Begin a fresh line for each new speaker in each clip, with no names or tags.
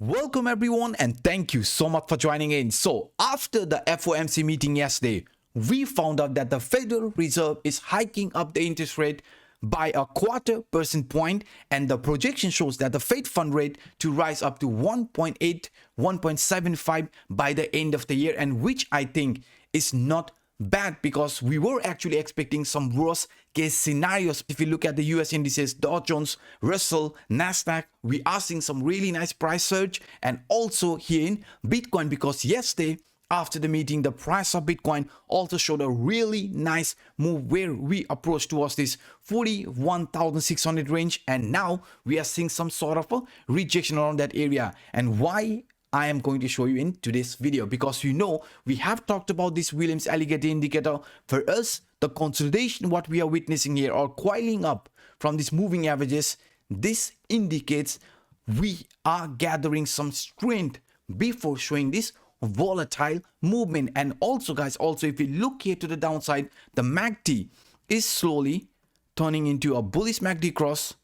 Welcome everyone and thank you so much for joining in. So after the FOMC meeting yesterday, we found out that the Federal Reserve is hiking up the interest rate by a 1/4 percentage point, and the projection shows that the Fed fund rate to rise up to 1.8, 1.75 by the end of the year, and which I think is not bad because we were actually expecting some worst case scenarios. If you look at the US indices, Dow Jones, Russell, Nasdaq, we are seeing some really nice price surge, and also here in Bitcoin, because yesterday after the meeting the price of Bitcoin also showed a really nice move where we approached towards this 41,600 range, and now we are seeing some sort of a rejection around that area. And why I am going to show you in today's video, because we have talked about this Williams alligator indicator. For us, the consolidation what we are witnessing here, or coiling up from these moving averages, this indicates we are gathering some strength before showing this volatile movement. And also guys, if you look here to the downside, the MACD is slowly turning into a bullish MACD cross.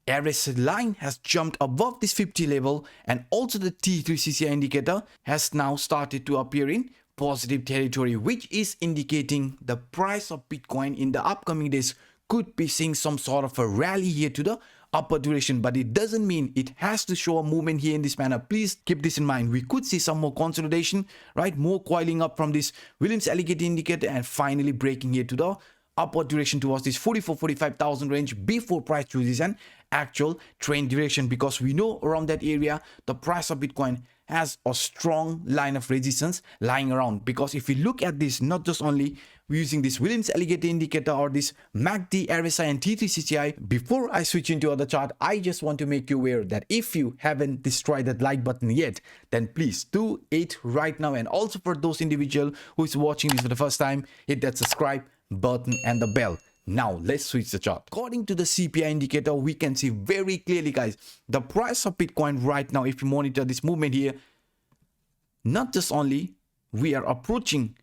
RSI line has jumped above this 50 level, and also the T3 CCI indicator has now started to appear in positive territory, which is indicating the price of Bitcoin in the upcoming days could be seeing some sort of a rally here to the upper direction. But it doesn't mean it has to show a movement here in this manner. Please keep this in mind. We could see some more consolidation, right? More coiling up from this Williams alligator indicator and finally breaking here to the upward direction towards this 44,000-45,000 range before price chooses an actual trend direction, because we know around that area the price of Bitcoin has a strong line of resistance lying around. Because if we look at this, not just only using this Williams alligator indicator or this MACD, RSI and T3 CCI, before I switch into other chart, I just want to make you aware that if you haven't destroyed that like button yet, then please do it right now. And also for those individual who is watching this for the first time, hit that subscribe button and the bell. Now let's switch the chart. According to the CPI indicator, we can see very clearly guys, the price of Bitcoin right now, if you monitor this movement here, not just only we are approaching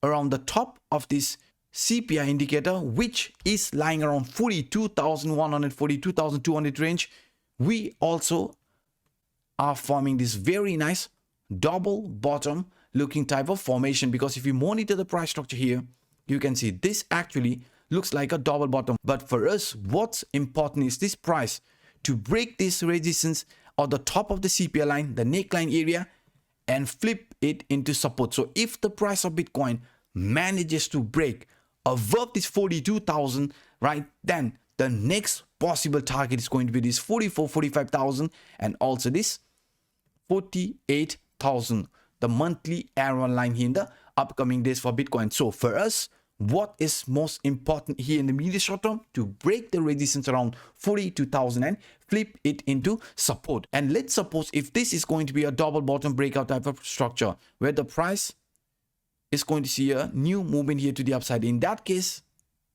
around the top of this CPI indicator, which is lying around 42,100, 42,200 range, we also are forming this very nice double bottom looking type of formation. Because if you monitor the price structure here, you can see this actually looks like a double bottom. But for us, what's important is this price to break this resistance or the top of the CPI line, the neckline area, and flip it into support. So if the price of Bitcoin manages to break above this 42,000, right, then the next possible target is going to be this 45,000 and also this 48,000, the monthly arrow line here in the upcoming days for Bitcoin. So for us, what is most important here in the medium short term? To break the resistance around 42,000 and flip it into support. And let's suppose if this is going to be a double bottom breakout type of structure where the price is going to see a new movement here to the upside. In that case,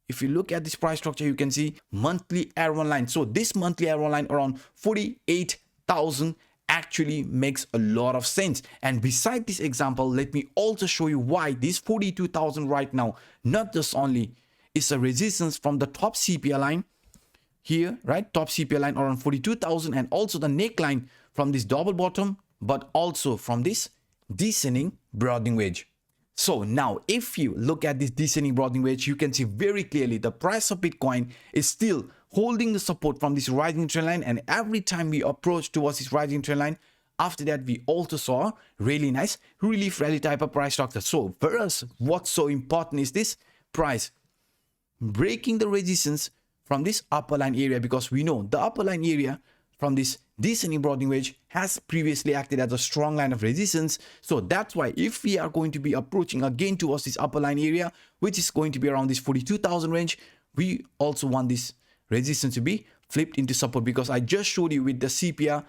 if you look at this price structure, you can see monthly arrow line. So this monthly arrow line around 48,000 actually makes a lot of sense. And beside this example, let me also show you why this 42,000 right now not just only is a resistance from the top CPI line here, right, top CPI line around 42,000, and also the neckline from this double bottom, but also from this descending broadening wedge. So now if you look at this descending broadening wedge, you can see very clearly the price of Bitcoin is still holding the support from this rising trend line, and every time we approach towards this rising trend line, after that we also saw a really nice relief rally type of price structure. So for us, what's so important is this price breaking the resistance from this upper line area, because we know the upper line area from this descending broadening wedge has previously acted as a strong line of resistance. So that's why if we are going to be approaching again towards this upper line area, which is going to be around this 42,000 range, we also want this resistance to be flipped into support, because I just showed you with the CPI,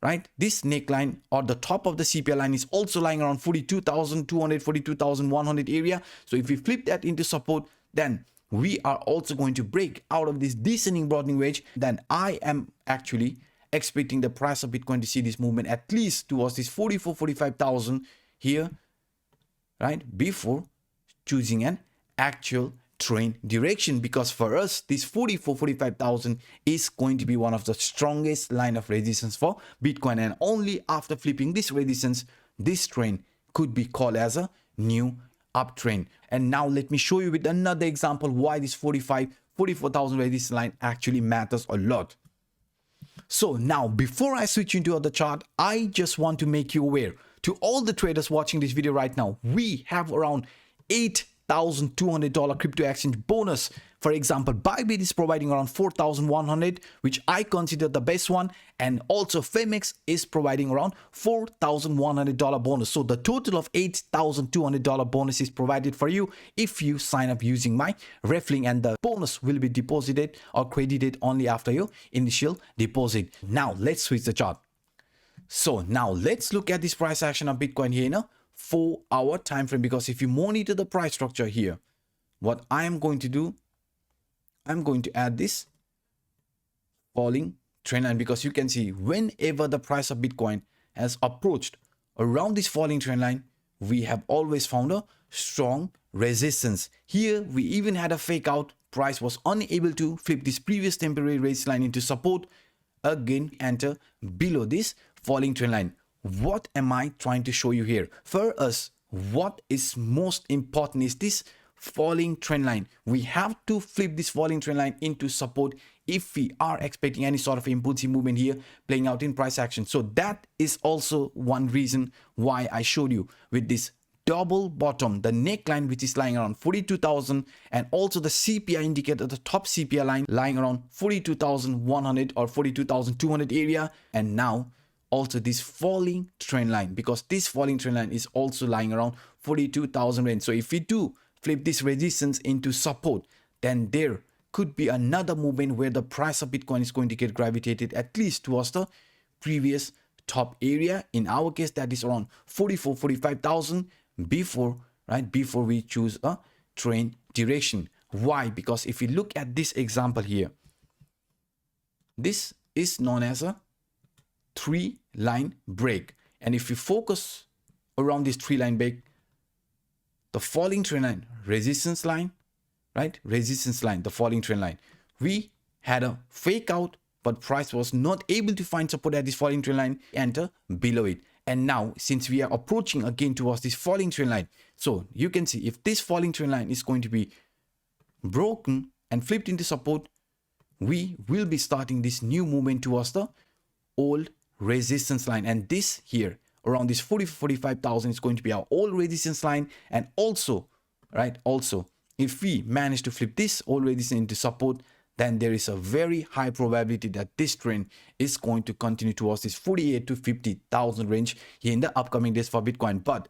right, this neckline or the top of the CPI line is also lying around 42,200, 42,100 area. So if we flip that into support, then we are also going to break out of this descending broadening wedge. Then I am actually expecting the price of Bitcoin to see this movement at least towards this 45,000 here, right, before choosing an actual trend direction, because for us this 45,000 is going to be one of the strongest line of resistance for Bitcoin, and only after flipping this resistance this trend could be called as a new uptrend. And now let me show you with another example why this 44,000 resistance line actually matters a lot. So now before I switch into other chart, I just want to make you aware to all the traders watching this video right now, we have around $8,200 crypto exchange bonus. For example, Bybit is providing around 4,100, which I consider the best one, and also Femex is providing around $4,100 bonus. So the total of $8,200 bonus is provided for you if you sign up using my ref link, and the bonus will be deposited or credited only after your initial deposit. Now let's switch the chart. So now let's look at this price action of Bitcoin here in a 4-hour time frame, because if you monitor the price structure here, what I am going to do, I'm going to add this falling trend line, because you can see whenever the price of Bitcoin has approached around this falling trend line, we have always found a strong resistance. Here we even had a fake out, price was unable to flip this previous temporary resistance line into support, again enter below this falling trend line. What am I trying to show you here? For us, what is most important is this falling trend line. We have to flip this falling trend line into support if we are expecting any sort of impulsive movement here playing out in price action. So that is also one reason why I showed you with this double bottom, the neckline which is lying around 42,000, and also the CPI indicator, the top CPI line lying around 42,100 or 42,200 area, and now also this falling trend line, because this falling trend line is also lying around 42,000 range. So if we do flip this resistance into support, then there could be another movement where the price of Bitcoin is going to get gravitated at least towards the previous top area. In our case, that is around 45,000 before we choose a trend direction. Why? Because if you look at this example here, this is known as a 3-line break, and if you focus around this 3-line break, the falling trend line, resistance line, resistance line, the falling trend line, we had a fake out, but price was not able to find support at this falling trend line, enter below it. And now since we are approaching again towards this falling trend line, so you can see if this falling trend line is going to be broken and flipped into support, we will be starting this new movement towards the old resistance line, and this here around this 45,000 is going to be our old resistance line. And also if we manage to flip this old resistance into support, then there is a very high probability that this trend is going to continue towards this 48 to 50,000 range here in the upcoming days for Bitcoin. But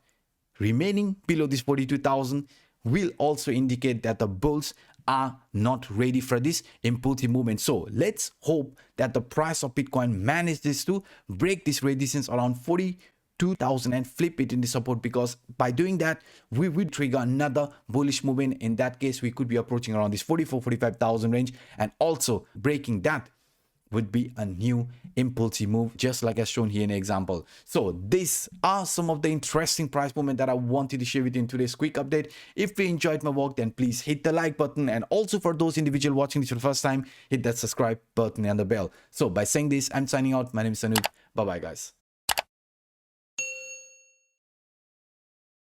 remaining below this 42,000 will also indicate that the bulls are not ready for this impulsive movement. So let's hope that the price of Bitcoin manages to break this resistance around 42,000 and flip it into support, because by doing that we will trigger another bullish movement. In that case, we could be approaching around this 45,000 range, and also breaking that would be a new impulsive move, just like as shown here in the example. So these are some of the interesting price movement that I wanted to share with you in today's quick update. If you enjoyed my work, then please hit the like button, and also for those individuals watching this for the first time, hit that subscribe button and the bell. So by saying this, I'm signing out. My name is Anup. Bye bye guys.